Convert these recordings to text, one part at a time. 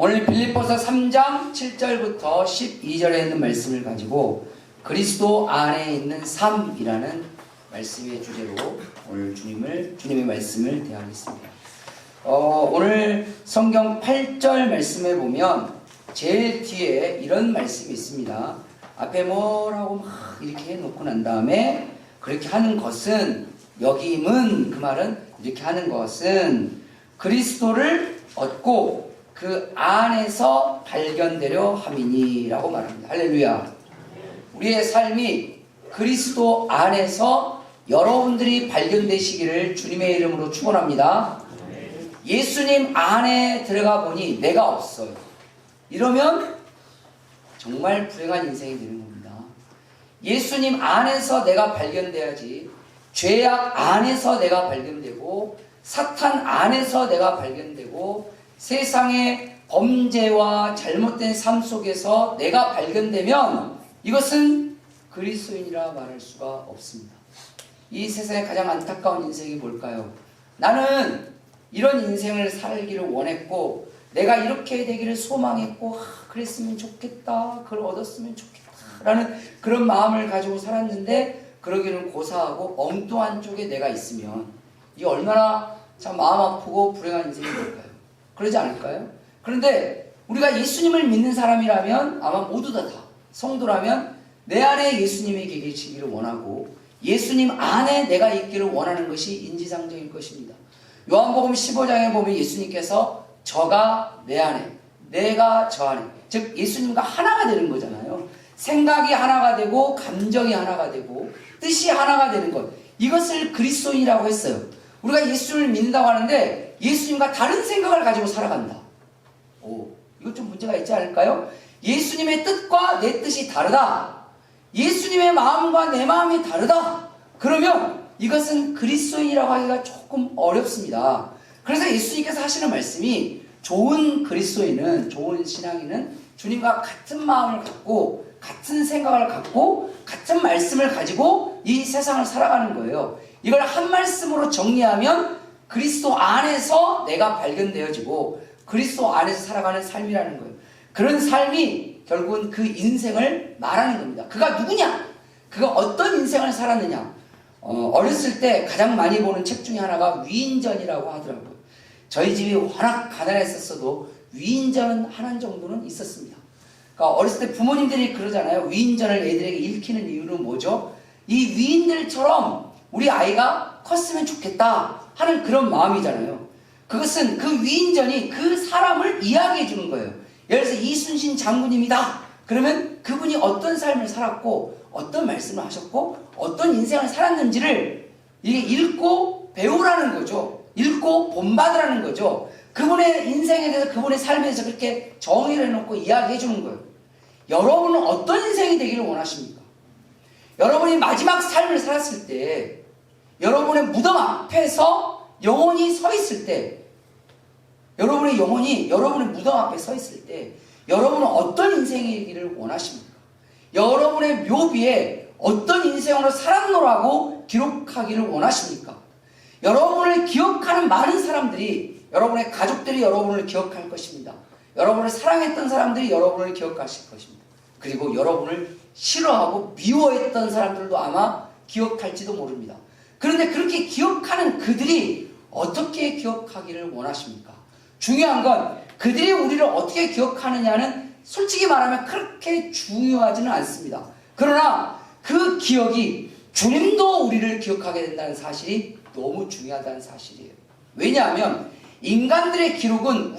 오늘 빌립보서 3장 7절부터 12절에 있는 말씀을 가지고 그리스도 안에 있는 삶이라는 말씀의 주제로 오늘 주님의 말씀을 대하겠습니다. 오늘 성경 8절 말씀에 보면 제일 뒤에 이런 말씀이 있습니다. 앞에 뭐라고 막 이렇게 해놓고 난 다음에 그렇게 하는 것은, 여김은, 그 말은 이렇게 하는 것은 그리스도를 얻고 그 안에서 발견되려 함이니라고 말합니다. 할렐루야. 우리의 삶이 그리스도 안에서 여러분들이 발견되시기를 주님의 이름으로 축원합니다. 예수님 안에 들어가 보니 내가 없어요. 이러면 정말 불행한 인생이 되는 겁니다. 예수님 안에서 내가 발견돼야지, 죄악 안에서 내가 발견되고 사탄 안에서 내가 발견되고 세상의 범죄와 잘못된 삶 속에서 내가 발견되면 이것은 그리스도인이라 말할 수가 없습니다. 이 세상에 가장 안타까운 인생이 뭘까요? 나는 이런 인생을 살기를 원했고 내가 이렇게 되기를 소망했고 그랬으면 좋겠다, 그걸 얻었으면 좋겠다 라는 그런 마음을 가지고 살았는데 그러기는 고사하고 엉뚱한 쪽에 내가 있으면 이 얼마나 참 마음 아프고 불행한 인생이 될까요? 그러지 않을까요? 그런데 우리가 예수님을 믿는 사람이라면 아마 모두 다 성도라면 내 안에 예수님이 계시기를 원하고 예수님 안에 내가 있기를 원하는 것이 인지상정일 것입니다. 요한복음 15장에 보면 예수님께서 저가 내 안에, 내가 저 안에, 즉 예수님과 하나가 되는 거잖아요. 생각이 하나가 되고 감정이 하나가 되고 뜻이 하나가 되는 것, 이것을 그리스도인이라고 했어요. 우리가 예수님을 믿는다고 하는데 예수님과 다른 생각을 가지고 살아간다. 이거 좀 문제가 있지 않을까요? 예수님의 뜻과 내 뜻이 다르다. 예수님의 마음과 내 마음이 다르다. 그러면 이것은 그리스도인이라고 하기가 조금 어렵습니다. 그래서 예수님께서 하시는 말씀이 좋은 그리스도인은, 좋은 신앙인은 주님과 같은 마음을 갖고 같은 생각을 갖고 같은 말씀을 가지고 이 세상을 살아가는 거예요. 이걸 한 말씀으로 정리하면 그리스도 안에서 내가 발견되어지고 그리스도 안에서 살아가는 삶이라는 거예요. 그런 삶이 결국은 그 인생을 말하는 겁니다. 그가 누구냐? 그가 어떤 인생을 살았느냐? 어렸을 때 가장 많이 보는 책 중에 하나가 위인전이라고 하더라고요. 저희 집이 워낙 가난했었어도 위인전은 하나 정도는 있었습니다. 그러니까 어렸을 때 부모님들이 그러잖아요. 위인전을 애들에게 읽히는 이유는 뭐죠? 이 위인들처럼 우리 아이가 컸으면 좋겠다 하는 그런 마음이잖아요. 그것은 그 위인전이 그 사람을 이야기해 주는 거예요. 예를 들어서 이순신 장군님이다. 그러면 그분이 어떤 삶을 살았고 어떤 말씀을 하셨고 어떤 인생을 살았는지를 이게 읽고 배우라는 거죠. 읽고 본받으라는 거죠. 그분의 인생에 대해서, 그분의 삶에 대해서 그렇게 정의를 해놓고 이야기해 주는 거예요. 여러분은 어떤 인생이 되기를 원하십니까? 여러분이 마지막 삶을 살았을 때, 여러분의 무덤 앞에서 영혼이 서 있을 때, 여러분의 영혼이 여러분의 무덤 앞에 서 있을 때 여러분은 어떤 인생이기를 원하십니까? 여러분의 묘비에 어떤 인생으로 살았노라고 기록하기를 원하십니까? 여러분을 기억하는 많은 사람들이, 여러분의 가족들이 여러분을 기억할 것입니다. 여러분을 사랑했던 사람들이 여러분을 기억하실 것입니다. 그리고 여러분을 싫어하고 미워했던 사람들도 아마 기억할지도 모릅니다. 그런데 그렇게 기억하는 그들이 어떻게 기억하기를 원하십니까? 중요한 건 그들이 우리를 어떻게 기억하느냐는 솔직히 말하면 그렇게 중요하지는 않습니다. 그러나 그 기억이 주님도 우리를 기억하게 된다는 사실이 너무 중요하다는 사실이에요. 왜냐하면 인간들의 기억은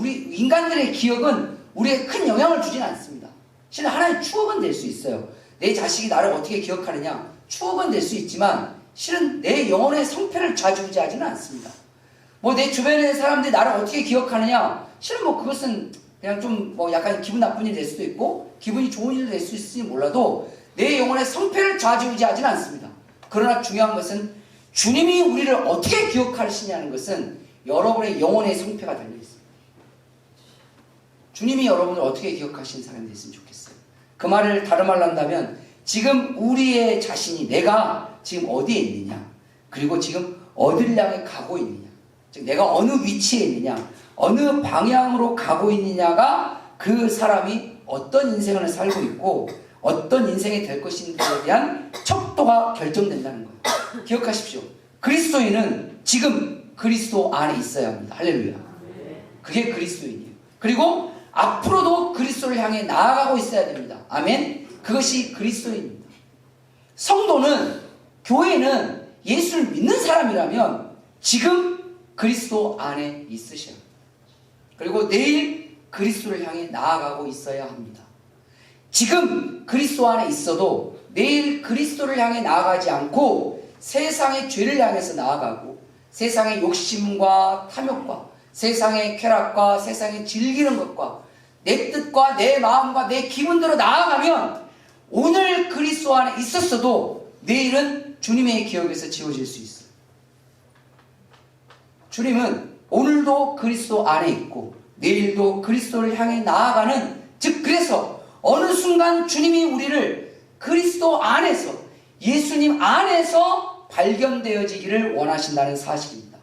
우리에 큰 영향을 주지는 않습니다. 실은 하나의 추억은 될 수 있어요. 내 자식이 나를 어떻게 기억하느냐, 추억은 될 수 있지만 실은 내 영혼의 성패를 좌지우지하지는 않습니다. 내 주변의 사람들이 나를 어떻게 기억하느냐, 실은 그것은 그냥 좀 약간 기분 나쁜 일이 될 수도 있고 기분이 좋은 일이 될 수 있을지 몰라도 내 영혼의 성패를 좌지우지하지는 않습니다. 그러나 중요한 것은 주님이 우리를 어떻게 기억하시냐는 것은 여러분의 영혼의 성패가 달려있습니다. 주님이 여러분을 어떻게 기억하시는 사람이 됐으면 좋겠어요. 그 말을 다른 말로 한다면 지금 우리의 자신이, 내가 지금 어디에 있느냐, 그리고 지금 어디를 향해 가고 있느냐, 즉 내가 어느 위치에 있느냐, 어느 방향으로 가고 있느냐가 그 사람이 어떤 인생을 살고 있고 어떤 인생이 될 것인지에 대한 척도가 결정된다는 거예요. 기억하십시오. 그리스도인은 지금 그리스도 안에 있어야 합니다. 할렐루야. 그게 그리스도인이에요. 그리고 앞으로도 그리스도를 향해 나아가고 있어야 됩니다. 아멘. 그것이 그리스도인입니다. 성도는, 교회는 예수를 믿는 사람이라면 지금 그리스도 안에 있으셔야 합니다. 그리고 내일 그리스도를 향해 나아가고 있어야 합니다. 지금 그리스도 안에 있어도 내일 그리스도를 향해 나아가지 않고 세상의 죄를 향해서 나아가고 세상의 욕심과 탐욕과 세상의 쾌락과 세상의 즐기는 것과 내 뜻과 내 마음과 내 기분대로 나아가면 오늘 그리스도 안에 있었어도 내일은 주님의 기억에서 지워질 수 있어요. 주님은 오늘도 그리스도 안에 있고 내일도 그리스도를 향해 나아가는, 즉 그래서 어느 순간 주님이 우리를 그리스도 안에서, 예수님 안에서 발견되어지기를 원하신다는 사실입니다.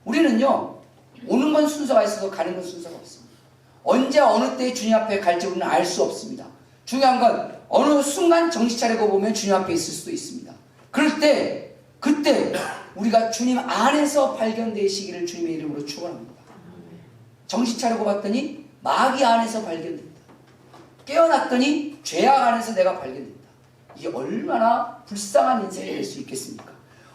우리는요, 오는 건 순서가 있어도 가는 건 순서가 없습니다. 언제 어느 때 주님 앞에 갈지 우리는 알 수 없습니다. 중요한 건 어느 순간 정신 차리고 보면 주님 앞에 있을 수도 있습니다. 그럴 때 그때 우리가 주님 안에서 발견되시기를 주님의 이름으로 축원합니다. 정신 차리고 봤더니 마귀 안에서 발견된다. 깨어났더니 죄악 안에서 내가 발견된다. 이게 얼마나 불쌍한 인생이 될 수 있겠습니까?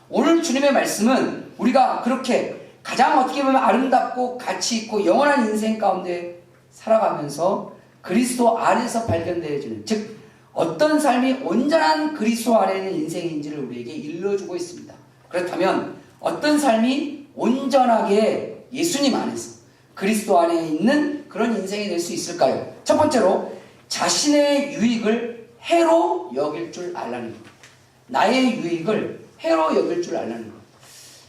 오늘 주님의 말씀은 우리가 그렇게 가장 어떻게 보면 아름답고 가치 있고 영원한 인생 가운데 살아가면서 그리스도 안에서 발견되어지는, 즉 어떤 삶이 온전한 그리스도 안에 있는 인생인지를 우리에게 일러주고 있습니다. 그렇다면 어떤 삶이 온전하게 예수님 안에서 그리스도 안에 있는 그런 인생이 될 수 있을까요? 첫 번째로 자신의 유익을 해로 여길 줄 알라는 것. 나의 유익을 해로 여길 줄 알라는 것.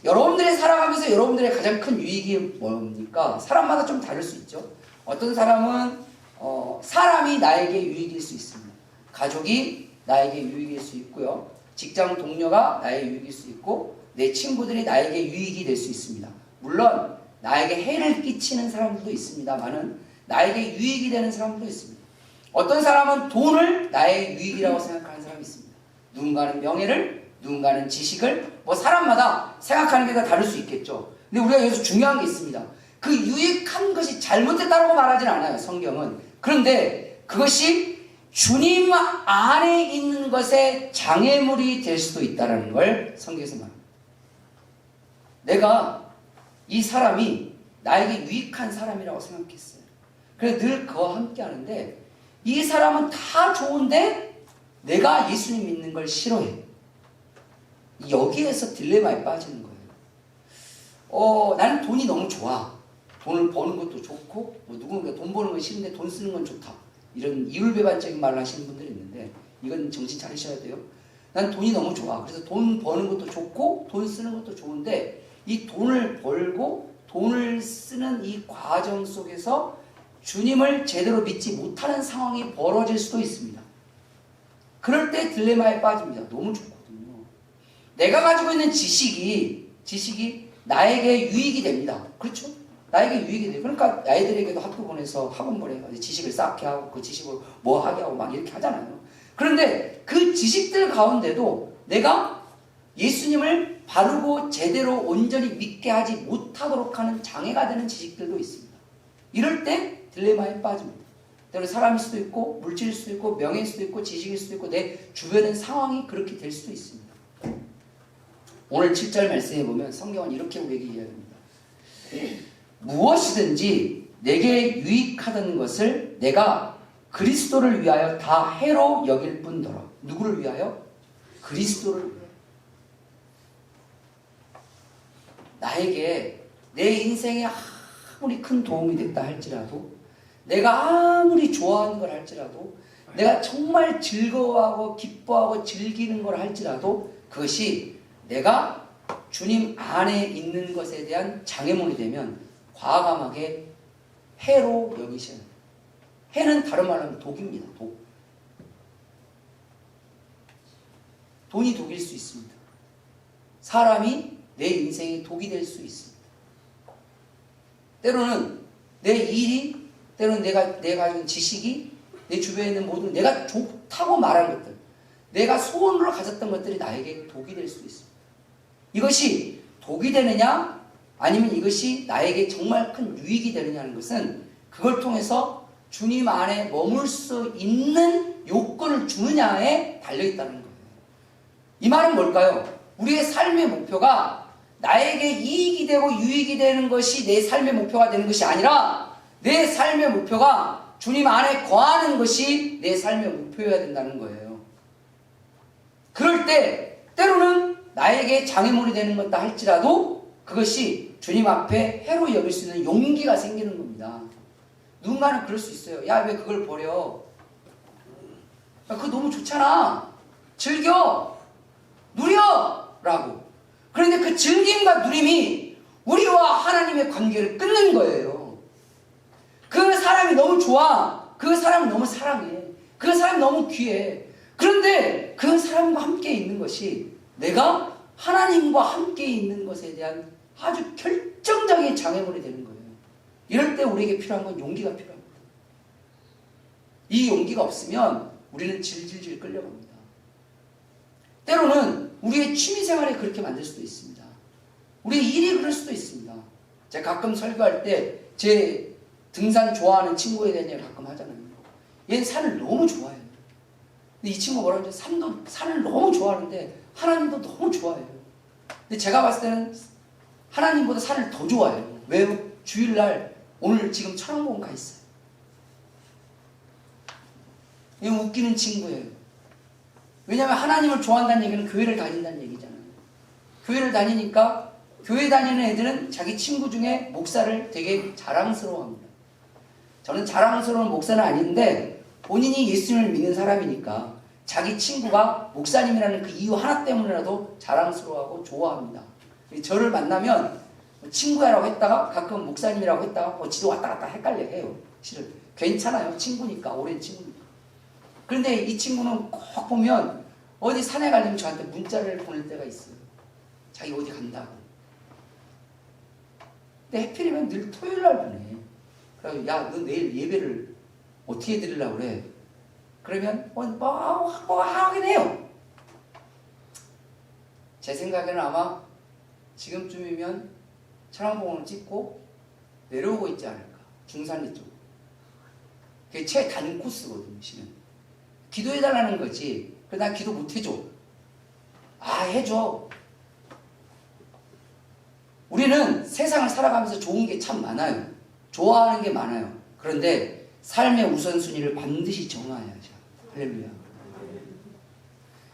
여러분들이 살아가면서 여러분들의 가장 큰 유익이 뭡니까? 사람마다 좀 다를 수 있죠. 어떤 사람은 사람이 나에게 유익일 수 있습니다. 가족이 나에게 유익일 수 있고요. 직장 동료가 나의 유익일 수 있고 내 친구들이 나에게 유익이 될 수 있습니다. 물론 나에게 해를 끼치는 사람들도 있습니다만은 나에게 유익이 되는 사람들도 있습니다. 어떤 사람은 돈을 나의 유익이라고 생각하는 사람이 있습니다. 누군가는 명예를, 누군가는 지식을, 사람마다 생각하는 게 다 다를 수 있겠죠. 근데 우리가 여기서 중요한 게 있습니다. 그 유익한 것이 잘못됐다고 말하진 않아요, 성경은. 그런데 그것이 주님 안에 있는 것에 장애물이 될 수도 있다는 걸 성경에서 말합니다. 내가 이 사람이 나에게 유익한 사람이라고 생각했어요. 그래서 늘 그와 함께 하는데 이 사람은 다 좋은데 내가 예수님 믿는 걸 싫어해. 여기에서 딜레마에 빠지는 거예요. 나는 돈이 너무 좋아. 돈을 버는 것도 좋고 누군가 돈 버는 건 싫은데 돈 쓰는 건 좋다. 이런 이율배반적인 말을 하시는 분들이 있는데 이건 정신 차리셔야 돼요. 난 돈이 너무 좋아. 그래서 돈 버는 것도 좋고 돈 쓰는 것도 좋은데 이 돈을 벌고 돈을 쓰는 이 과정 속에서 주님을 제대로 믿지 못하는 상황이 벌어질 수도 있습니다. 그럴 때 딜레마에 빠집니다. 너무 좋거든요. 내가 가지고 있는 지식이 나에게 유익이 됩니다. 그렇죠? 나에게 유익이 돼요. 그러니까 아이들에게도 학교 보내서 학원 보내서 지식을 쌓게 하고 그 지식으로 뭐 하게 하고 막 이렇게 하잖아요. 그런데 그 지식들 가운데도 내가 예수님을 바르고 제대로 온전히 믿게 하지 못하도록 하는 장애가 되는 지식들도 있습니다. 이럴 때 딜레마에 빠집니다. 때로 사람일 수도 있고 물질일 수도 있고 명예일 수도 있고 지식일 수도 있고 내 주변의 상황이 그렇게 될 수도 있습니다. 오늘 7절 말씀에 보면 성경은 이렇게 우리에게 이야기합니다. 무엇이든지 내게 유익하던 것을 내가 그리스도를 위하여 다 해로 여길 뿐더러. 누구를 위하여? 그리스도를 위하여. 나에게 내 인생에 아무리 큰 도움이 됐다 할지라도, 내가 아무리 좋아하는 걸 할지라도, 내가 정말 즐거워하고 기뻐하고 즐기는 걸 할지라도 그것이 내가 주님 안에 있는 것에 대한 장애물이 되면 과감하게 해로 여기셔야 돼요. 해는 다른 말로 하면 독입니다. 독. 돈이 독일 수 있습니다. 사람이 내 인생에 독이 될 수 있습니다. 때로는 내 일이, 때로는 내가 가진 지식이, 내 주변에 있는 모든 내가 좋다고 말한 것들, 내가 소원으로 가졌던 것들이 나에게 독이 될 수도 있습니다. 이것이 독이 되느냐 아니면 이것이 나에게 정말 큰 유익이 되느냐는 것은 그걸 통해서 주님 안에 머물 수 있는 요건을 주느냐에 달려있다는 거예요. 이 말은 뭘까요? 우리의 삶의 목표가 나에게 이익이 되고 유익이 되는 것이 내 삶의 목표가 되는 것이 아니라 내 삶의 목표가 주님 안에 거하는 것이 내 삶의 목표여야 된다는 거예요. 그럴 때 때로는 나에게 장애물이 되는 것다 할지라도 그것이 주님 앞에 해로 여길 수 있는 용기가 생기는 겁니다. 누군가는 그럴 수 있어요. 야, 왜 그걸 버려? 야, 그거 너무 좋잖아. 즐겨. 누려. 라고. 그런데 그 즐김과 누림이 우리와 하나님의 관계를 끊는 거예요. 그 사람이 너무 좋아. 그 사람을 너무 사랑해. 그 사람이 너무 귀해. 그런데 그 사람과 함께 있는 것이 내가 하나님과 함께 있는 것에 대한 아주 결정적인 장애물이 되는 거예요. 이럴 때 우리에게 필요한 건 용기가 필요합니다. 이 용기가 없으면 우리는 질질질 끌려갑니다. 때로는 우리의 취미생활에 그렇게 만들 수도 있습니다. 우리의 일이 그럴 수도 있습니다. 제가 가끔 설교할 때 제 등산 좋아하는 친구에 대한 얘기를 가끔 하잖아요. 얘는 산을 너무 좋아해요. 근데 이 친구가 뭐라고 하죠? 산을 너무 좋아하는데 하나님도 너무 좋아해요. 근데 제가 봤을 때는 하나님보다 산을 더 좋아해요. 왜요? 주일날 오늘 지금 천왕봉 가 있어요. 이거 웃기는 친구예요. 왜냐하면 하나님을 좋아한다는 얘기는 교회를 다닌다는 얘기잖아요. 교회를 다니니까 교회 다니는 애들은 자기 친구 중에 목사를 되게 자랑스러워합니다. 저는 자랑스러운 목사는 아닌데 본인이 예수님을 믿는 사람이니까 자기 친구가 목사님이라는 그 이유 하나 때문이라도 자랑스러워하고 좋아합니다. 저를 만나면 친구야라고 했다가 가끔 목사님이라고 했다가 지도 왔다 갔다 헷갈려 해요. 실은 괜찮아요. 친구니까, 오랜 친구니까. 그런데 이 친구는 꼭 보면 어디 산에 가려면 저한테 문자를 보낼 때가 있어요. 자기 어디 간다고. 근데 해필이면 늘 토요일날 보내. 그래서 야, 너 내일 예배를 어떻게 드리려고 그래? 그러면 뭐 하긴 해요. 제 생각에는 아마 지금쯤이면 천왕봉을 찍고 내려오고 있지 않을까. 중산리 쪽. 그게 최단 코스거든요. 실은. 기도해달라는 거지. 그래, 나 기도 못 해줘. 아, 해줘. 우리는 세상을 살아가면서 좋은 게 참 많아요. 좋아하는 게 많아요. 그런데 삶의 우선순위를 반드시 정해야죠. 할렐루야.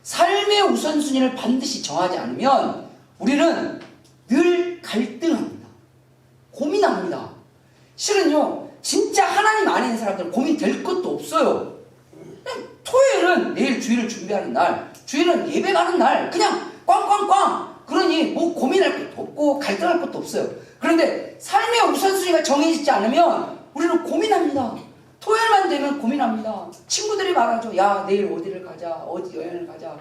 삶의 우선순위를 반드시 정하지 않으면 우리는 늘 갈등합니다. 고민합니다. 실은요, 진짜 하나님 안에 있는 사람들은 고민될 것도 없어요. 그냥 토요일은 내일 주일을 준비하는 날, 주일은 예배 가는 날, 그냥 꽝꽝꽝. 그러니 뭐 고민할 것도 없고 갈등할 것도 없어요. 그런데 삶의 우선순위가 정해지지 않으면 우리는 고민합니다. 토요일만 되면 고민합니다. 친구들이 말하죠. 야, 내일 어디를 가자. 어디 여행을 가자. 야,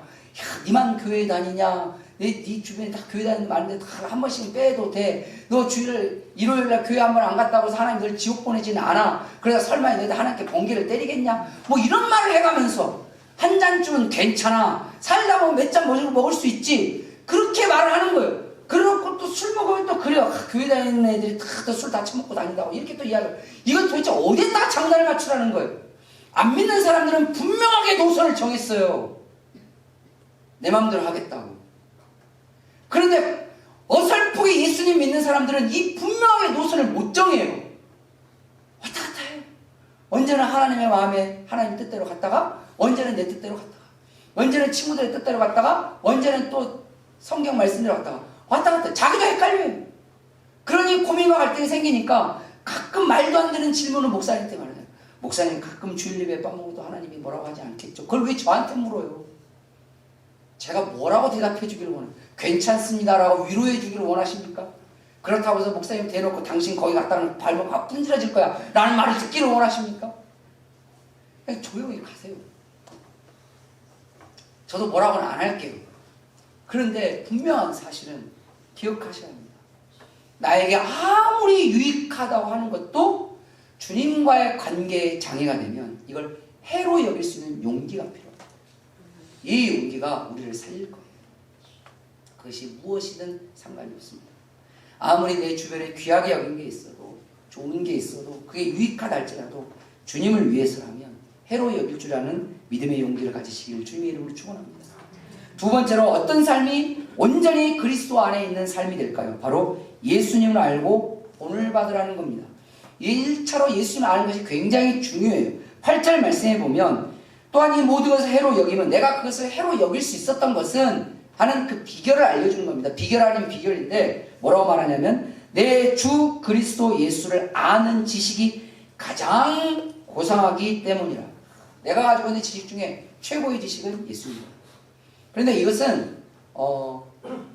니만 교회 다니냐. 네 주변에 다 교회 다니는 많은데 다 한 번씩 빼도 돼. 너 주일을 일요일날 교회 한 번 안 갔다고 해서 하나님 널 지옥 보내지는 않아. 그래서 설마 너희들 하나님께 번개를 때리겠냐. 뭐 이런 말을 해가면서 한 잔쯤은 괜찮아. 살다 보면 몇 잔 먹을 수 있지. 그렇게 말을 하는 거예요. 그래놓고 또 술 먹으면 또 그래요. 교회 다니는 애들이 다 술 다 처먹고 다닌다고 이렇게 또 이야기를. 이건 도대체 어디에다 장단을 맞추라는 거예요. 안 믿는 사람들은 분명하게 노선을 정했어요. 내 마음대로 하겠다고. 그런데 어설프게 예수님 믿는 사람들은 이 분명하게 노선을 못 정해요. 왔다 갔다 해요. 언제는 하나님의 마음에 하나님 뜻대로 갔다가 언제는 내 뜻대로 갔다가 언제는 친구들의 뜻대로 갔다가 언제는 또 성경 말씀대로 갔다가 왔다 갔다. 자기도 헷갈려요. 그러니 고민과 갈등이 생기니까 가끔 말도 안 되는 질문을 목사님한테 말해요. 목사님, 가끔 주일 예배 빵 먹어도 하나님이 뭐라고 하지 않겠죠? 그걸 왜 저한테 물어요? 제가 뭐라고 대답해 주기를 원해요? 괜찮습니다라고 위로해 주기를 원하십니까? 그렇다고 해서 목사님 대놓고 당신 거기 갔다는 발목 확 분질러질 거야 라는 말을 듣기를 원하십니까? 그냥 조용히 가세요. 저도 뭐라고는 안 할게요. 그런데 분명한 사실은 기억하셔야 합니다. 나에게 아무리 유익하다고 하는 것도 주님과의 관계에 장애가 되면 이걸 해로 여길 수 있는 용기가 필요합니다. 이 용기가 우리를 살릴 거예요. 그것이 무엇이든 상관이 없습니다. 아무리 내 주변에 귀하게 여긴 게 있어도, 좋은 게 있어도, 그게 유익하다 할지라도 주님을 위해서라면 해로 여길 줄 아는 믿음의 용기를 가지시기를 주님의 이름으로 축원합니다. 두 번째로 어떤 삶이 온전히 그리스도 안에 있는 삶이 될까요? 바로 예수님을 알고 본을 받으라는 겁니다. 1차로 예수님을 아는 것이 굉장히 중요해요. 8절 말씀에 보면 또한 이 모든 것을 해로 여기면 내가 그것을 해로 여길 수 있었던 것은 하는 그 비결을 알려주는 겁니다. 비결 아닌 비결인데 뭐라고 말하냐면 내 주 그리스도 예수를 아는 지식이 가장 고상하기 때문이라. 내가 가지고 있는 지식 중에 최고의 지식은 예수입니다. 그런데 이것은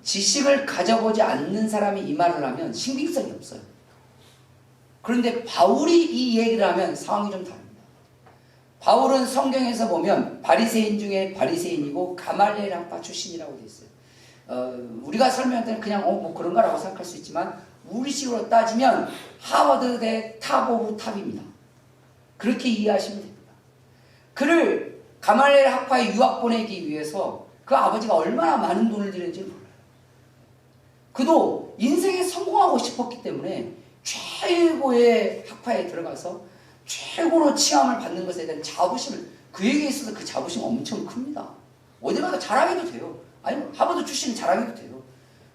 지식을 가져보지 않는 사람이 이 말을 하면 신빙성이 없어요. 그런데 바울이 이 얘기를 하면 상황이 좀 다릅니다. 바울은 성경에서 보면 바리새인 중에 바리새인이고 가말리엘 학파 출신이라고 되어 있어요. 우리가 설명할 때는 그냥 뭐 그런가라고 생각할 수 있지만 우리식으로 따지면 하버드 대 탑 오브 탑입니다. 그렇게 이해하시면 됩니다. 그를 가말리엘 학파에 유학 보내기 위해서 그 아버지가 얼마나 많은 돈을 들였는지 몰라요. 그도 인생에 성공하고 싶었기 때문에 최고의 학파에 들어가서 최고로 칭함을 받는 것에 대한 자부심을, 그에게 있어서 그 자부심 엄청 큽니다. 어디 가서 자랑해도 돼요. 아니 하버드 출신이 자랑해도 돼요.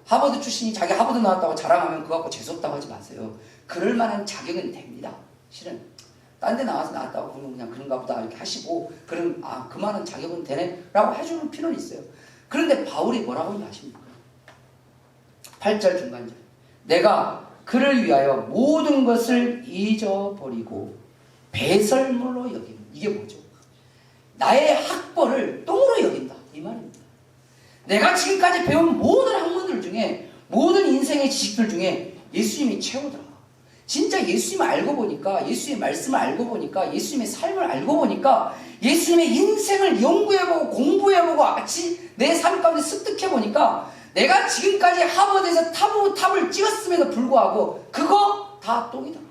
하버드 출신이 자기 하버드 나왔다고 자랑하면 그거 갖고 재수없다고 하지 마세요. 그럴 만한 자격은 됩니다. 실은 딴 데 나와서 나왔다고 그러면 그냥 그런가 보다 이렇게 하시고 그런 그만한 자격은 되네 라고 해주는 필요는 있어요. 그런데 바울이 뭐라고 아십니까? 8절 중간절 내가 그를 위하여 모든 것을 잊어버리고 배설물로 여김. 이게 뭐죠? 나의 학벌을 똥으로 여긴다 이 말입니다. 내가 지금까지 배운 모든 학문들 중에, 모든 인생의 지식들 중에 예수님이 최고더라. 진짜 예수님을 알고 보니까, 예수님의 말씀을 알고 보니까, 예수님의 삶을 알고 보니까, 예수님의 인생을 연구해보고 공부해보고 같이 내 삶 가운데 습득해보니까 내가 지금까지 하버드에서 탑을 찍었음에도 불구하고 그거 다 똥이더라.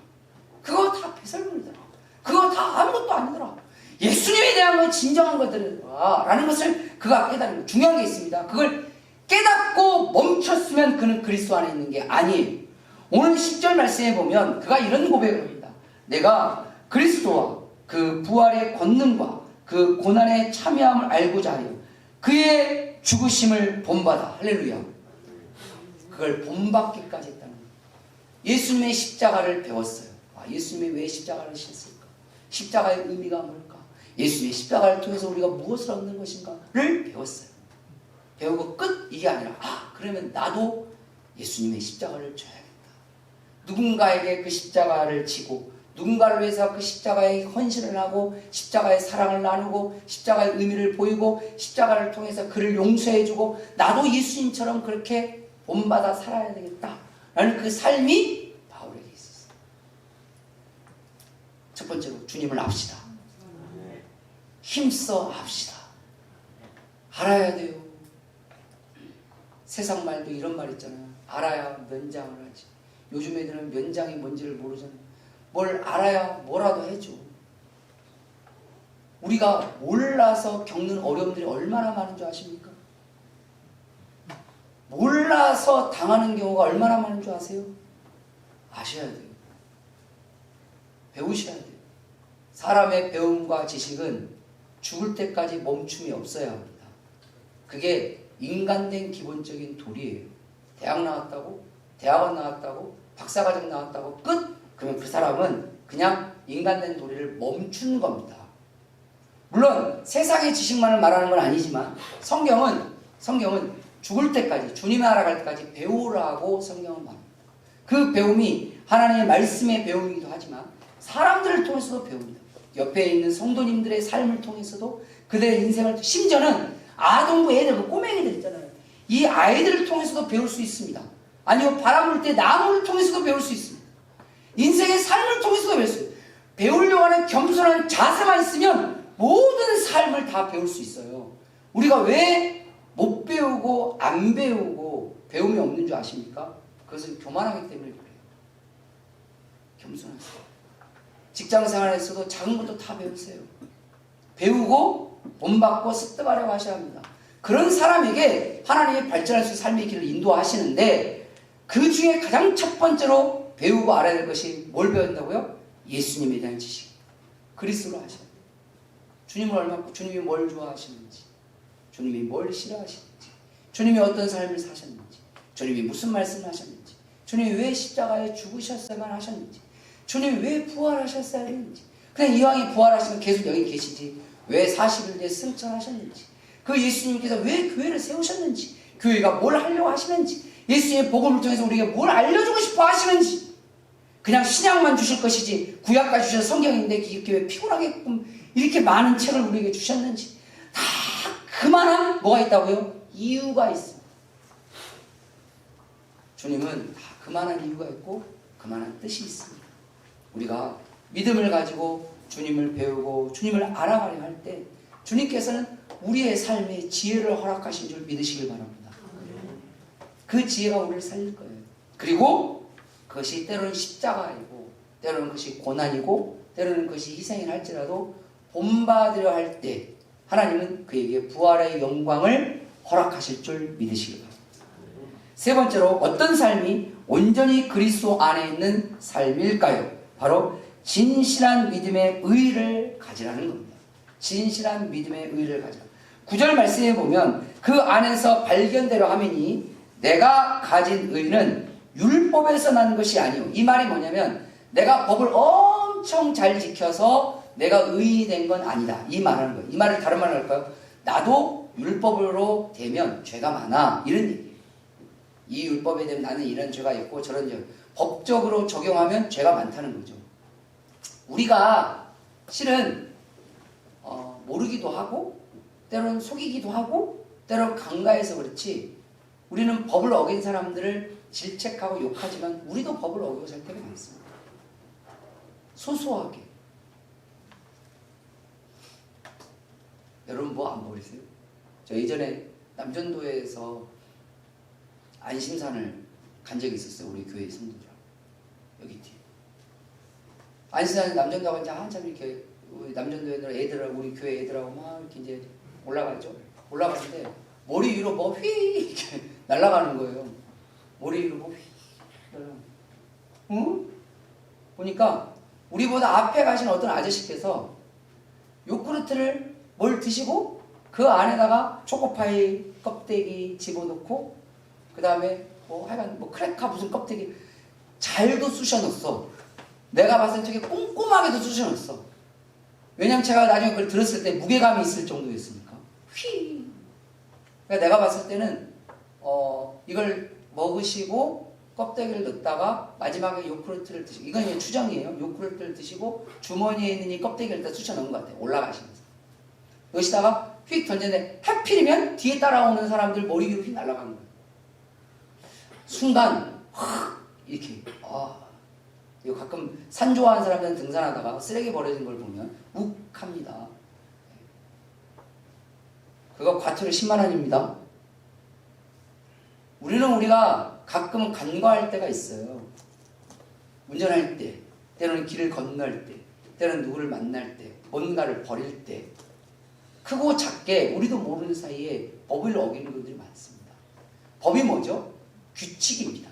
그거 다 배설물이더라. 그거 다 아무것도 아니더라. 예수님에 대한 건 진정한 것들이더라 라는 것을 그가 깨달은 거. 중요한 게 있습니다. 그걸 깨닫고 멈췄으면 그는 그리스도 안에 있는 게 아니에요. 오늘 10절 말씀에 보면 그가 이런 고백을 합니다. 내가 그리스도와 그 부활의 권능과 그 고난에 참여함을 알고자 하여 그의 죽으심을 본받아. 할렐루야. 그걸 본받기까지 했다는 거예요. 예수님의 십자가를 배웠어요. 예수님이 왜 십자가를 지셨을까? 십자가의 의미가 뭘까? 예수님의 십자가를 통해서 우리가 무엇을 얻는 것인가를 배웠어요. 배우고 끝 이게 아니라 그러면 나도 예수님의 십자가를 져야겠다. 누군가에게 그 십자가를 지고 누군가를 위해서 그 십자가의 헌신을 하고 십자가의 사랑을 나누고 십자가의 의미를 보이고 십자가를 통해서 그를 용서해주고 나도 예수님처럼 그렇게 본받아 살아야 되겠다라는 그 삶이 바울에게 있었어요. 첫 번째로 주님을 압시다. 힘써 압시다. 알아야 돼요. 세상 말도 이런 말 있잖아요. 알아야 면장을 하지. 요즘 애들은 면장이 뭔지를 모르잖아요. 뭘 알아야 뭐라도 해줘. 우리가 몰라서 겪는 어려움들이 얼마나 많은 줄 아십니까? 몰라서 당하는 경우가 얼마나 많은 줄 아세요? 아셔야 돼요. 배우셔야 돼요. 사람의 배움과 지식은 죽을 때까지 멈춤이 없어야 합니다. 그게 인간된 기본적인 도리예요. 대학 나왔다고, 대학원 나왔다고, 박사과정 나왔다고 끝? 그러면 그 사람은 그냥 인간된 도리를 멈춘 겁니다. 물론 세상의 지식만을 말하는 건 아니지만 성경은 죽을 때까지, 주님을 알아갈 때까지 배우라고 성경은 말합니다. 그 배움이 하나님의 말씀의 배움이기도 하지만 사람들을 통해서도 배웁니다. 옆에 있는 성도님들의 삶을 통해서도 그들의 인생을, 심지어는 아동부 애들, 그 꼬맹이들 있잖아요. 이 아이들을 통해서도 배울 수 있습니다. 아니면 바람 불 때 나무를 통해서도 배울 수 있습니다. 인생의 삶을 통해서도 배울 수 있어요. 배우려고 하는 겸손한 자세만 있으면 모든 삶을 다 배울 수 있어요. 우리가 왜 못 배우고 안 배우고 배움이 없는 줄 아십니까? 그것은 교만하기 때문에 그래요. 겸손하세요. 직장 생활에서도 작은 것도 다 배우세요. 배우고 본받고 습득하려고 하셔야 합니다. 그런 사람에게 하나님이 발전할 수 있는 삶의 길을 인도하시는데 그 중에 가장 첫 번째로 배우고 알아야 될 것이 뭘 배운다고요? 예수님에 대한 지식. 그리스도로 하셔야 돼요. 주님이 뭘 좋아하시는지, 주님이 뭘 싫어하시는지, 주님이 어떤 삶을 사셨는지, 주님이 무슨 말씀을 하셨는지, 주님이 왜 십자가에 죽으셨어야만 하셨는지, 주님이 왜 부활하셨어야 했는지, 그냥 이왕이 부활하시면 계속 여기 계시지 왜 40일 뒤에 승천하셨는지, 그 예수님께서 왜 교회를 세우셨는지, 교회가 뭘 하려고 하시는지, 예수님의 복음을 통해서 우리에게 뭘 알려주고 싶어 하시는지, 그냥 신약만 주실 것이지 구약까지 주신 성경인데 이렇게 왜 피곤하게끔 이렇게 많은 책을 우리에게 주셨는지, 다 그만한 뭐가 있다고요? 이유가 있습니다. 주님은 다 그만한 이유가 있고 그만한 뜻이 있습니다. 우리가 믿음을 가지고 주님을 배우고 주님을 알아가려 할 때 주님께서는 우리의 삶에 지혜를 허락하신 줄 믿으시길 바랍니다. 그 지혜가 우리를 살릴 거예요. 그리고 그것이 때로는 십자가이고 때로는 그것이 고난이고 때로는 그것이 희생이라 할지라도 본받으려 할 때 하나님은 그에게 부활의 영광을 허락하실 줄 믿으시길 바랍니다. 세 번째로 어떤 삶이 온전히 그리스도 안에 있는 삶일까요? 바로 진실한 믿음의 의를 가지라는 겁니다. 진실한 믿음의 의를 가지라. 9절 말씀에 보면 그 안에서 발견되려 하매니 내가 가진 의는 율법에서 난 것이 아니오. 이 말이 뭐냐면 내가 법을 엄청 잘 지켜서 내가 의인이 된 건 아니다. 이 말하는 거예요. 이 말을 다른 말로 할까요? 나도 율법으로 되면 죄가 많아. 이런 얘기예요. 이 율법에 대면 나는 이런 죄가 있고 저런 죄. 법적으로 적용하면 죄가 많다는 거죠. 우리가 실은 모르기도 하고 때로는 속이기도 하고 때로는 간과해서 그렇지 우리는 법을 어긴 사람들을 질책하고 욕하지만 우리도 법을 어기고 살 때가 많습니다. 소소하게. 여러분 뭐 안 버리세요? 저 예전에 남전도에서 안심산을 간 적이 있었어요. 우리 교회 성도들하고. 여기 뒤에. 안심산에 남전도하고 이제 한참 이렇게 우리 남전도에 애들하고 우리 교회 애들하고 막 이렇게 이제 올라가죠. 올라가는데 머리 위로 뭐 휘 이렇게 날아가는 거예요. 머리 위로 뭐 휘 날아가는 거예요. 응? 보니까 우리보다 앞에 가신 어떤 아저씨께서 요구르트를 뭘 드시고 그 안에다가 초코파이 껍데기 집어넣고 그 다음에 뭐 하여간 뭐 크래커 무슨 껍데기 잘도 쑤셔 넣었어. 내가 봤을 때 되게 꼼꼼하게도 쑤셔 넣었어. 왜냐면 제가 나중에 그걸 들었을 때 무게감이 있을 정도였으니까. 휘. 그러니까 내가 봤을 때는 이걸 먹으시고 껍데기를 넣다가 마지막에 요구르트를 드시고, 이건 이제 추정이에요. 요구르트를 드시고 주머니에 있는 이 껍데기를 다 쑤셔 넣은 것 같아요. 올라가시면서. 여기다가 휙 던졌는데 하필이면 뒤에 따라오는 사람들 머리 위로 휙 날아가는 거예요. 순간 확 이렇게 이거 가끔 산 좋아하는 사람들은 등산하다가 쓰레기 버려진 걸 보면 욱합니다. 그거 과태료 10만 원입니다. 우리가 가끔은 간과할 때가 있어요. 운전할 때, 때로는 길을 건널 때, 때로는 누구를 만날 때, 뭔가를 버릴 때 크고 작게 우리도 모르는 사이에 법을 어기는 분들이 많습니다. 법이 뭐죠? 규칙입니다.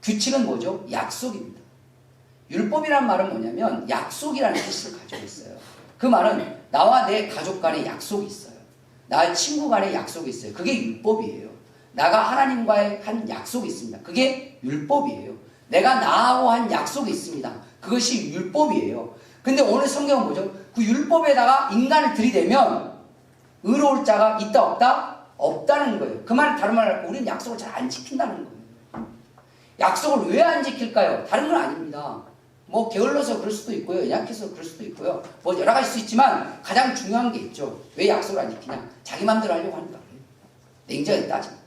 규칙은 뭐죠? 약속입니다. 율법이란 말은 뭐냐면 약속이라는 뜻을 가지고 있어요. 그 말은 나와 내 가족 간의 약속이 있어요. 나의 친구 간의 약속이 있어요. 그게 율법이에요. 나가 하나님과의 한 약속이 있습니다. 그게 율법이에요. 내가 나하고 한 약속이 있습니다. 그것이 율법이에요. 근데 오늘 성경은 뭐죠? 그 율법에다가 인간을 들이대면 의로울 자가 있다 없다? 없다는 거예요. 그 말은 다른 말로 하고 우리는 약속을 잘 안 지킨다는 거예요. 약속을 왜 안 지킬까요? 다른 건 아닙니다. 뭐 게을러서 그럴 수도 있고요. 연약해서 그럴 수도 있고요. 뭐 여러 가지 수 있지만 가장 중요한 게 있죠. 왜 약속을 안 지키냐? 자기 마음대로 하려고 하니까 그래요. 냉정하게 따지면.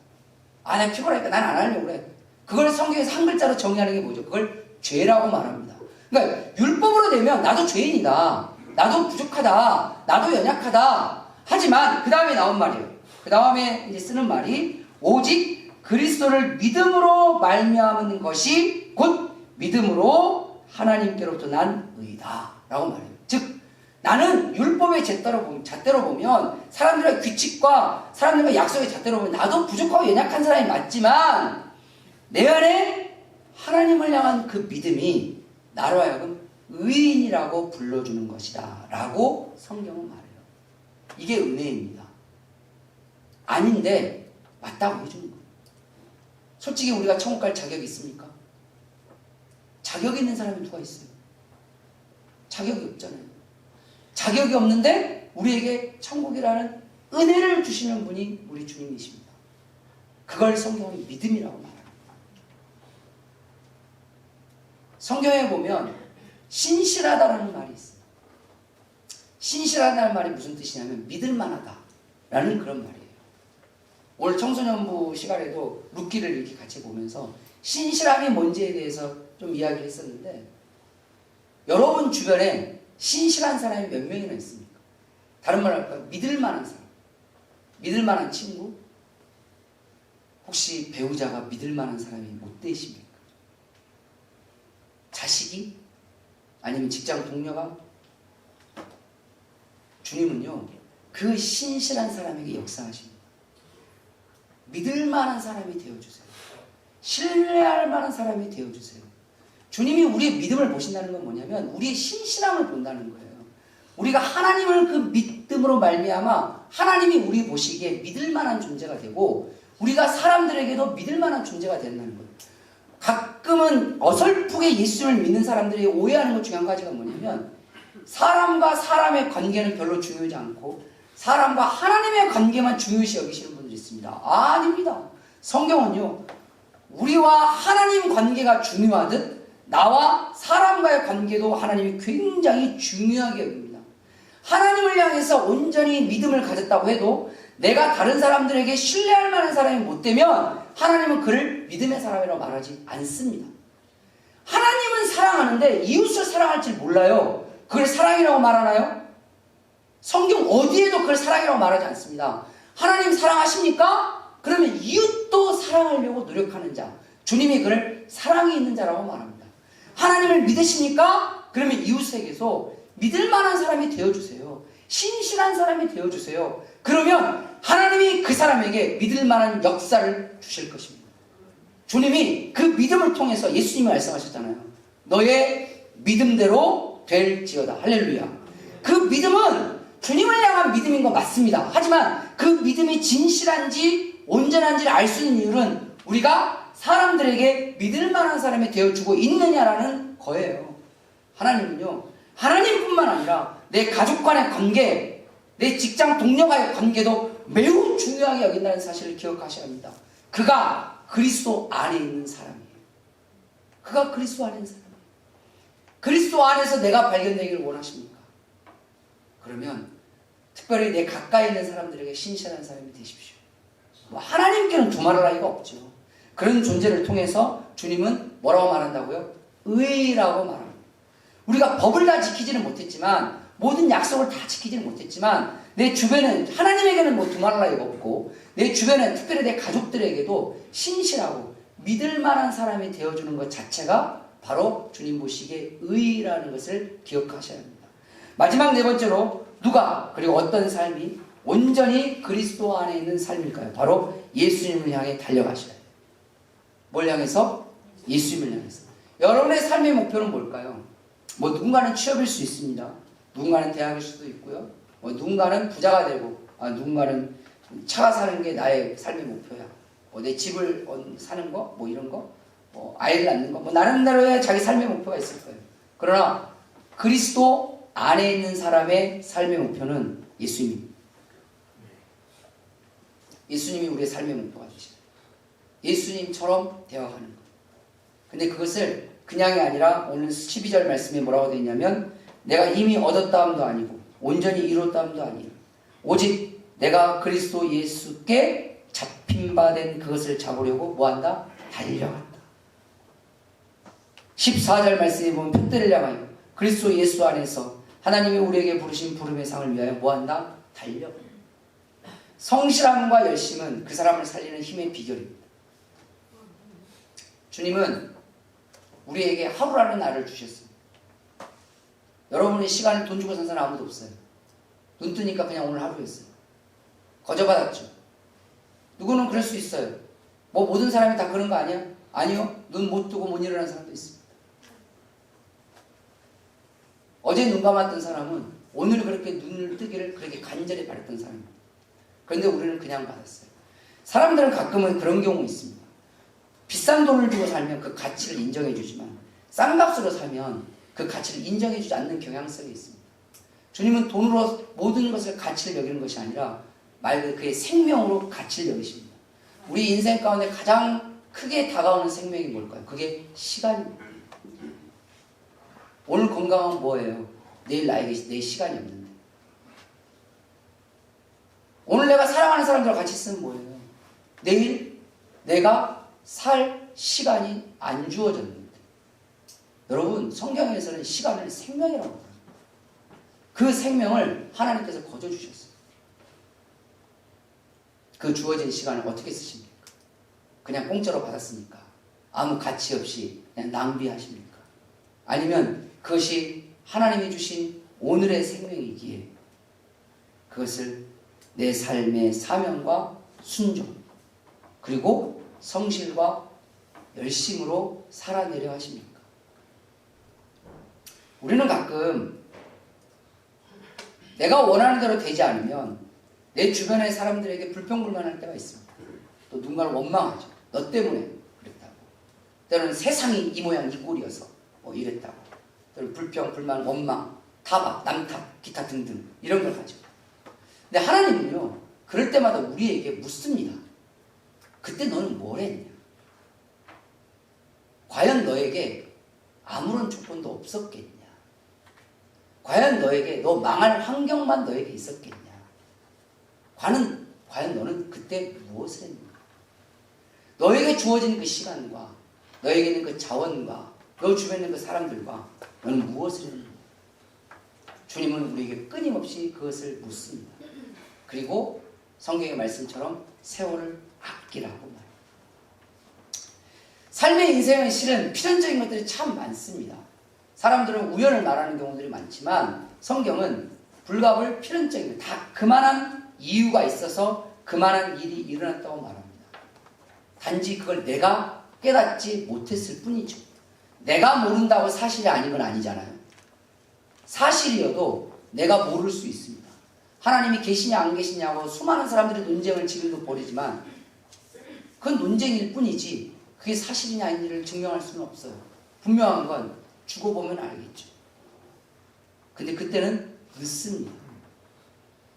난 피곤하니까 난 안 하려고 그래. 그걸 성경에서 한 글자로 정의하는 게 뭐죠? 그걸 죄라고 말합니다. 그러니까 율법으로 되면 나도 죄인이다. 나도 부족하다. 나도 연약하다. 하지만 그 다음에 나온 말이에요. 그 다음에 이제 쓰는 말이 오직 그리스도를 믿음으로 말미암은 것이 곧 믿음으로 하나님께로부터 난 의다 라고 말해요. 즉 나는 율법의 잣대로 보면 사람들의 규칙과 사람들과 약속의 잣대로 보면 나도 부족하고 연약한 사람이 맞지만 내 안에 하나님을 향한 그 믿음이 나로 하여금 의인이라고 불러주는 것이다 라고 성경은 말해요. 이게 은혜입니다. 아닌데 맞다고 해주는 거예요. 솔직히 우리가 천국 갈 자격이 있습니까? 자격이 있는 사람이 누가 있어요? 자격이 없잖아요. 자격이 없는데 우리에게 천국이라는 은혜를 주시는 분이 우리 주님이십니다. 그걸 성경은 믿음이라고 말합니다. 성경에 보면 신실하다라는 말이 있어요. 신실하다는 말이 무슨 뜻이냐면 믿을만하다라는 그런 말이에요. 오늘 청소년부 시간에도 룻기를 이렇게 같이 보면서 신실함이 뭔지에 대해서 좀 이야기를 했었는데 여러분 주변에 신실한 사람이 몇 명이나 있습니까? 다른 말로 할까요? 믿을만한 사람, 믿을만한 친구, 혹시 배우자가 믿을만한 사람이 못 되십니까? 자식이? 아니면 직장 동료가? 주님은요 그 신실한 사람에게 역사하십니다. 믿을만한 사람이 되어주세요. 신뢰할 만한 사람이 되어주세요. 주님이 우리의 믿음을 보신다는 건 뭐냐면 우리의 신실함을 본다는 거예요. 우리가 하나님을 그 믿음으로 말미암아 하나님이 우리 보시기에 믿을 만한 존재가 되고 우리가 사람들에게도 믿을 만한 존재가 된다는 거예요. 가끔은 어설프게 예수를 믿는 사람들이 오해하는 것 중에 한 가지가 뭐냐면 사람과 사람의 관계는 별로 중요하지 않고 사람과 하나님의 관계만 중요시 여기시는 분들이 있습니다. 아닙니다. 성경은요 우리와 하나님 관계가 중요하듯 나와 사람과의 관계도 하나님이 굉장히 중요하게 여깁니다. 하나님을 향해서 온전히 믿음을 가졌다고 해도 내가 다른 사람들에게 신뢰할 만한 사람이 못 되면 하나님은 그를 믿음의 사람이라고 말하지 않습니다. 하나님은 사랑하는데 이웃을 사랑할 줄 몰라요. 그걸 사랑이라고 말하나요? 성경 어디에도 그걸 사랑이라고 말하지 않습니다. 하나님 사랑하십니까? 그러면 이웃도 사랑하려고 노력하는 자, 주님이 그를 사랑이 있는 자라고 말합니다. 하나님을 믿으십니까? 그러면 이웃에게서 믿을 만한 사람이 되어주세요. 신실한 사람이 되어주세요. 그러면 하나님이 그 사람에게 믿을 만한 역사를 주실 것입니다. 주님이 그 믿음을 통해서 예수님이 말씀하셨잖아요. 너의 믿음대로 될지어다. 할렐루야. 그 믿음은 주님을 향한 믿음인 거 맞습니다. 하지만 그 믿음이 진실한지 온전한지를 알 수 있는 이유는 우리가 사람들에게 믿을 만한 사람이 되어주고 있느냐라는 거예요. 하나님은요 하나님뿐만 아니라 내 가족 간의 관계, 내 직장 동료와의 관계도 매우 중요하게 여긴다는 사실을 기억하셔야 합니다. 그가 그리스도 안에 있는 사람이에요. 그가 그리스도 안에 있는 사람이에요. 그리스도 안에서 내가 발견되기를 원하십니까? 그러면 특별히 내 가까이 있는 사람들에게 신실한 사람이 되십시오. 뭐 하나님께는 두말할 나위가 없죠. 그런 존재를 통해서 주님은 뭐라고 말한다고요? 의라고 말합니다. 우리가 법을 다 지키지는 못했지만 모든 약속을 다 지키지는 못했지만 내 주변은 하나님에게는 뭐 두말할 나위가 없고 내 주변은 특별히 내 가족들에게도 신실하고 믿을 만한 사람이 되어주는 것 자체가 바로 주님 보시기에 의라는 것을 기억하셔야 합니다. 마지막 네 번째로 누가 그리고 어떤 삶이 온전히 그리스도 안에 있는 삶일까요? 바로 예수님을 향해 달려가셔야 돼요. 뭘 향해서? 예수님을 향해서. 여러분의 삶의 목표는 뭘까요? 뭐 누군가는 취업일 수 있습니다. 누군가는 대학일 수도 있고요. 뭐 누군가는 부자가 되고 누군가는 차가 사는 게 나의 삶의 목표야. 뭐 내 집을 사는 거, 뭐 이런 거, 뭐 아이를 낳는 거, 뭐 나름대로의 자기 삶의 목표가 있을 거예요. 그러나 그리스도 안에 있는 사람의 삶의 목표는 예수님. 예수님이 우리의 삶의 목표가 되시죠. 예수님처럼 대화하는 것. 근데 그것을 그냥이 아니라 오늘 12절 말씀에 뭐라고 되어 있냐면 내가 이미 얻었다함도 아니고 온전히 이뤘다함도 아니라 오직 내가 그리스도 예수께 잡힌 바 된 그것을 잡으려고 뭐한다? 달려간다. 14절 말씀에 보면 표대를 향하여 그리스도 예수 안에서 하나님이 우리에게 부르신 부름의 상을 위하여 뭐한다? 달려간다. 성실함과 열심은 그 사람을 살리는 힘의 비결입니다. 주님은 우리에게 하루라는 날을 주셨어요. 여러분의 시간을 돈 주고 산 사람 아무도 없어요. 눈 뜨니까 그냥 오늘 하루였어요. 거저받았죠. 누구는 그럴 수 있어요. 뭐 모든 사람이 다 그런 거 아니야? 아니요. 눈 못 뜨고 못 일어나는 사람도 있습니다. 어제 눈 감았던 사람은 오늘 그렇게 눈을 뜨기를 그렇게 간절히 바랬던 사람입니다. 그런데 우리는 그냥 받았어요. 사람들은 가끔은 그런 경우 있습니다. 비싼 돈을 주고 살면 그 가치를 인정해 주지만 싼 값으로 사면 그 가치를 인정해 주지 않는 경향성이 있습니다. 주님은 돈으로 모든 것을 가치를 여기는 것이 아니라 말 그대로 그의 생명으로 가치를 여기십니다. 우리 인생 가운데 가장 크게 다가오는 생명이 뭘까요? 그게 시간입니다. 오늘 건강은 뭐예요? 내일 나에게 내 시간이 없는데. 오늘 내가 사랑하는 사람들과 같이 있으면 뭐예요? 내일 내가 살 시간이 안 주어졌는데. 여러분, 성경에서는 시간을 생명이라고 합니다. 그 생명을 하나님께서 거저주셨어요. 그 주어진 시간을 어떻게 쓰십니까? 그냥 공짜로 받았습니까? 아무 가치 없이 그냥 낭비하십니까? 아니면 그것이 하나님이 주신 오늘의 생명이기에 그것을 내 삶의 사명과 순종 그리고 성실과 열심으로 살아내려 하십니까? 우리는 가끔 내가 원하는 대로 되지 않으면 내 주변의 사람들에게 불평불만할 때가 있습니다. 또 누군가를 원망하죠. 너 때문에 그랬다고. 때로는 세상이 이 모양 이 꼴이어서 이랬다고. 때로는 불평, 불만, 원망, 타박, 남탓, 기타 등등 이런 걸 가지고. 근데 하나님은요. 그럴 때마다 우리에게 묻습니다. 그때 너는 뭘 했냐? 과연 너에게 아무런 조건도 없었겠냐? 과연 너에게 너 망할 환경만 너에게 있었겠냐? 과연 너는 그때 무엇을 했냐? 너에게 주어진 그 시간과 너에게 있는 그 자원과 너 주변에 있는 그 사람들과 너는 무엇을 했냐? 주님은 우리에게 끊임없이 그것을 묻습니다. 그리고 성경의 말씀처럼 세월을 아끼라고 말합니다. 삶의 인생은 실은 필연적인 것들이 참 많습니다. 사람들은 우연을 말하는 경우들이 많지만 성경은 불가불 필연적인 다 그만한 이유가 있어서 그만한 일이 일어났다고 말합니다. 단지 그걸 내가 깨닫지 못했을 뿐이죠. 내가 모른다고 사실이 아닌 건 아니잖아요. 사실이어도 내가 모를 수 있습니다. 하나님이 계시냐 안 계시냐고 수많은 사람들이 논쟁을 지금도 벌이지만 그건 논쟁일 뿐이지 그게 사실이냐 아닌지를 증명할 수는 없어요. 분명한 건 죽어보면 알겠죠. 근데 그때는 늦습니다.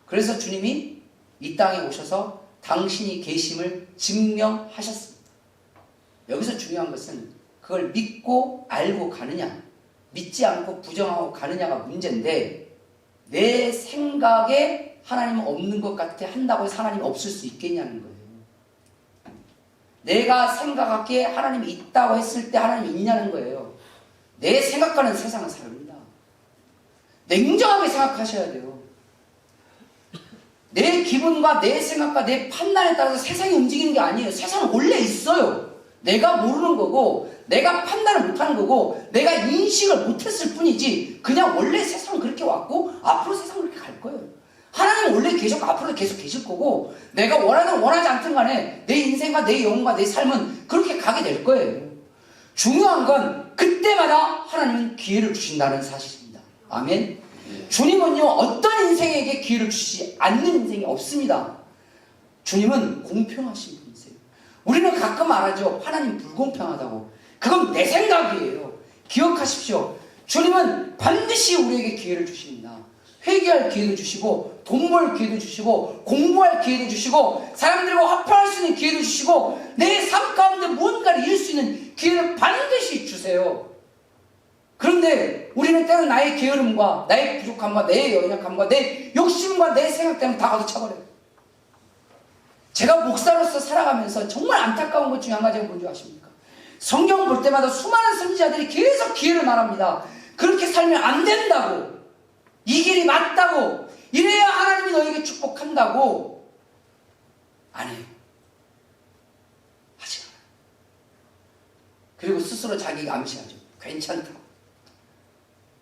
그래서 주님이 이 땅에 오셔서 당신이 계심을 증명하셨습니다. 여기서 중요한 것은 그걸 믿고 알고 가느냐 믿지 않고 부정하고 가느냐가 문제인데 내 생각에 하나님은 없는 것 같아 한다고 해서 하나님이 없을 수 있겠냐는 거예요. 내가 생각하기에 하나님이 있다고 했을 때 하나님이 있냐는 거예요. 내 생각과는 세상은 다릅니다. 냉정하게 생각하셔야 돼요. 내 기분과 내 생각과 내 판단에 따라서 세상이 움직이는 게 아니에요. 세상은 원래 있어요. 내가 모르는 거고 내가 판단을 못하는 거고 내가 인식을 못했을 뿐이지 그냥 원래 세상은 그렇게 왔고 앞으로 세상은 그렇게 갈 거예요. 하나님은 원래 계속 앞으로 계속 계실 거고 내가 원하든 원하지 않든 간에 내 인생과 내 영혼과 내 삶은 그렇게 가게 될 거예요. 중요한 건 그때마다 하나님은 기회를 주신다는 사실입니다. 아멘. 주님은요 어떤 인생에게 기회를 주시지 않는 인생이 없습니다. 주님은 공평하신 분이세요. 우리는 가끔 말하죠. 하나님 불공평하다고. 그건 내 생각이에요. 기억하십시오. 주님은 반드시 우리에게 기회를 주십니다. 회개할 기회도 주시고 돈 벌 기회도 주시고 공부할 기회도 주시고 사람들과 화평할 수 있는 기회도 주시고 내 삶 가운데 무언가를 이룰 수 있는 기회를 반드시 주세요. 그런데 우리는 때로 나의 게으름과 나의 부족함과 내 연약함과 내 욕심과 내 생각 때문에 다 가둬쳐버려요. 제가 목사로서 살아가면서 정말 안타까운 것 중에 한 가지가 뭔지 아십니까? 성경 볼 때마다 수많은 선지자들이 계속 기회를 말합니다. 그렇게 살면 안 된다고. 이 길이 맞다고. 이래야 하나님이 너에게 축복한다고. 안 해요. 하지 않아요. 그리고 스스로 자기가 암시하죠. 괜찮다고.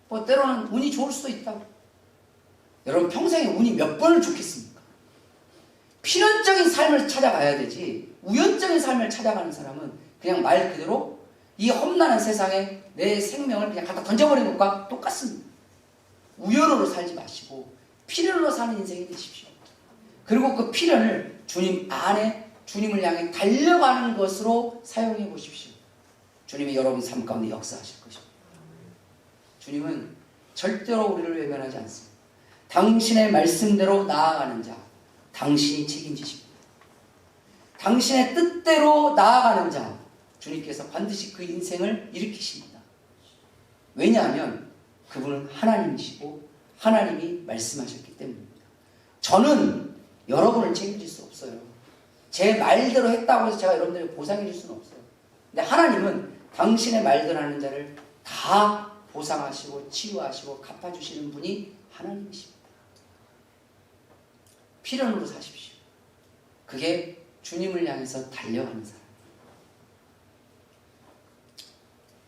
뭐 때로는 운이 좋을 수도 있다고. 여러분 평생에 운이 몇 번을 좋겠습니까? 필연적인 삶을 찾아가야 되지 우연적인 삶을 찾아가는 사람은 그냥 말 그대로 이 험난한 세상에 내 생명을 그냥 갖다 던져버리는 것과 똑같습니다. 우연으로 살지 마시고 필연으로 사는 인생이 되십시오. 그리고 그 필연을 주님 안에 주님을 향해 달려가는 것으로 사용해 보십시오. 주님이 여러분 삶 가운데 역사하실 것입니다. 주님은 절대로 우리를 외면하지 않습니다. 당신의 말씀대로 나아가는 자 당신이 책임지십니다. 당신의 뜻대로 나아가는 자 주님께서 반드시 그 인생을 일으키십니다. 왜냐하면 그분은 하나님이시고 하나님이 말씀하셨기 때문입니다. 저는 여러분을 책임질 수 없어요. 제 말대로 했다고 해서 제가 여러분들에게 보상해 줄 수는 없어요. 근데 하나님은 당신의 말대로 하는 자를 다 보상하시고 치유하시고 갚아주시는 분이 하나님이십니다. 필연으로 사십시오. 그게 주님을 향해서 달려가는 사람.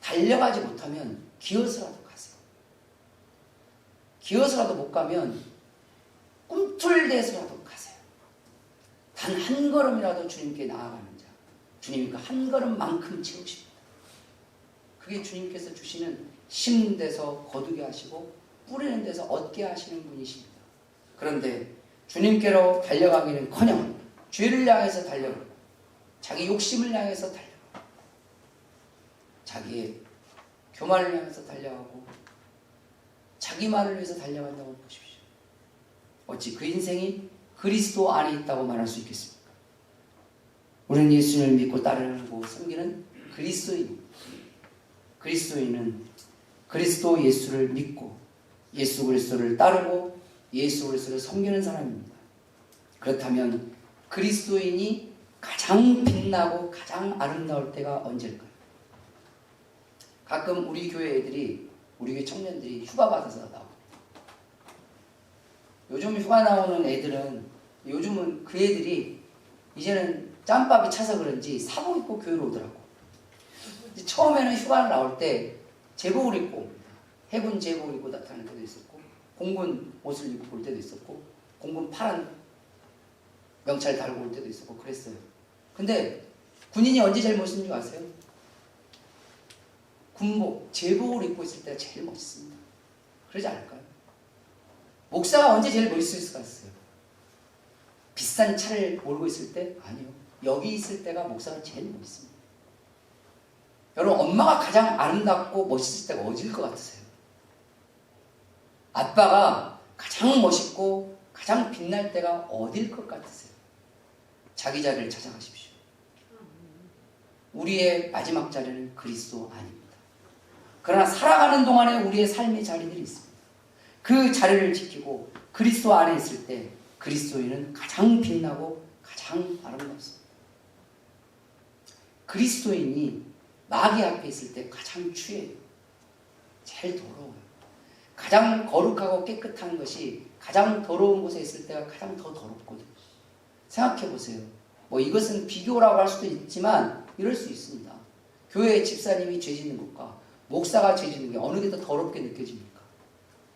달려가지 못하면 기어서라도 가세요. 기어서라도 못 가면 꿈틀대서라도 가세요. 단 한 걸음이라도 주님께 나아가는 자 주님이 그 한 걸음만큼 채우십니다. 그게 주님께서 주시는 심는 데서 거두게 하시고 뿌리는 데서 얻게 하시는 분이십니다. 그런데 주님께로 달려가기는커녕 죄를 향해서 달려가고 자기 욕심을 향해서 달려가고 자기의 교만을 향해서 달려가고 자기 말을 위해서 달려간다고 보십시오. 어찌 그 인생이 그리스도 안에 있다고 말할 수 있겠습니까? 우리는 예수님을 믿고 따르고 섬기는 그리스도인입니다. 그리스도인은 그리스도 예수를 믿고 예수 그리스도를 따르고 예수 그리스도를 섬기는 사람입니다. 그렇다면 그리스도인이 가장 빛나고 가장 아름다울 때가 언제일까요? 가끔 우리 교회 애들이 우리 교회 청년들이 휴가 받아서 나옵니다. 요즘 휴가 나오는 애들은 요즘은 그 애들이 이제는 짬밥이 차서 그런지 사복 입고 교회로 오더라고. 처음에는 휴가를 나올 때 제복을 입고 옵니다. 해군 제복을 입고 나타날 때도 있었고 공군 옷을 입고 올 때도 있었고 공군 파란 명찰 달고 올 때도 있었고 그랬어요. 근데 군인이 언제 제일 멋있는 줄 아세요? 군복, 제복을 입고 있을 때가 제일 멋있습니다. 그러지 않을까요? 목사가 언제 제일 멋있을 것 같아요? 비싼 차를 몰고 있을 때? 아니요. 여기 있을 때가 목사가 제일 멋있습니다. 여러분 엄마가 가장 아름답고 멋있을 때가 어디일 것 같으세요? 아빠가 가장 멋있고 가장 빛날 때가 어디일 것 같으세요? 자기 자리를 찾아가십시오. 우리의 마지막 자리는 그리스도 아닙니다. 그러나 살아가는 동안에 우리의 삶의 자리들이 있습니다. 그 자리를 지키고 그리스도 안에 있을 때 그리스도인은 가장 빛나고 가장 아름답습니다. 그리스도인이 마귀 앞에 있을 때 가장 취해요. 제일 더러워요. 가장 거룩하고 깨끗한 것이 가장 더러운 곳에 있을 때가 가장 더 더럽거든요. 생각해 보세요. 뭐 이것은 비교라고 할 수도 있지만 이럴 수 있습니다. 교회 집사님이 죄 짓는 것과 목사가 죄 짓는 게 어느 게 더 더럽게 느껴집니까?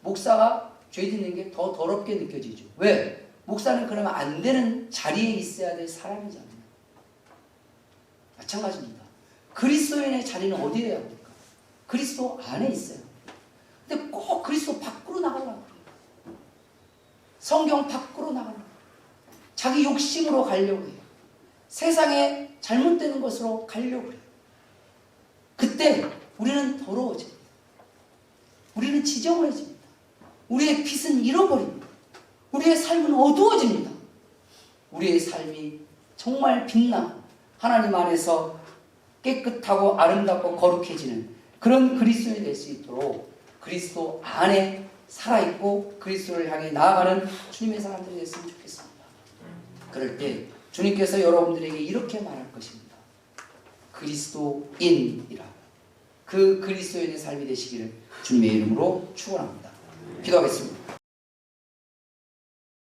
목사가 죄 짓는 게 더 더럽게 느껴지죠. 왜? 목사는 그러면 안 되는 자리에 있어야 될 사람이잖아요. 마찬가지입니다. 그리스도인의 자리는 어디에 합니까? 그리스도 안에 있어요. 근데 꼭 그리스도 밖으로 나가려고 해요. 성경 밖으로 나가려고 해요. 자기 욕심으로 가려고 해요. 세상에 잘못되는 것으로 가려고 해요. 그때 우리는 더러워집니다. 우리는 지저분해집니다. 우리의 빛은 잃어버립니다. 우리의 삶은 어두워집니다. 우리의 삶이 정말 빛나고 하나님 안에서 깨끗하고 아름답고 거룩해지는 그런 그리스도인이 될 수 있도록 그리스도 안에 살아있고 그리스도를 향해 나아가는 주님의 사람들이 됐으면 좋겠습니다. 그럴 때 주님께서 여러분들에게 이렇게 말할 것입니다. 그리스도인이라. 그 그리스도인의 삶이 되시기를 주님의 이름으로 축원합니다. 기도하겠습니다.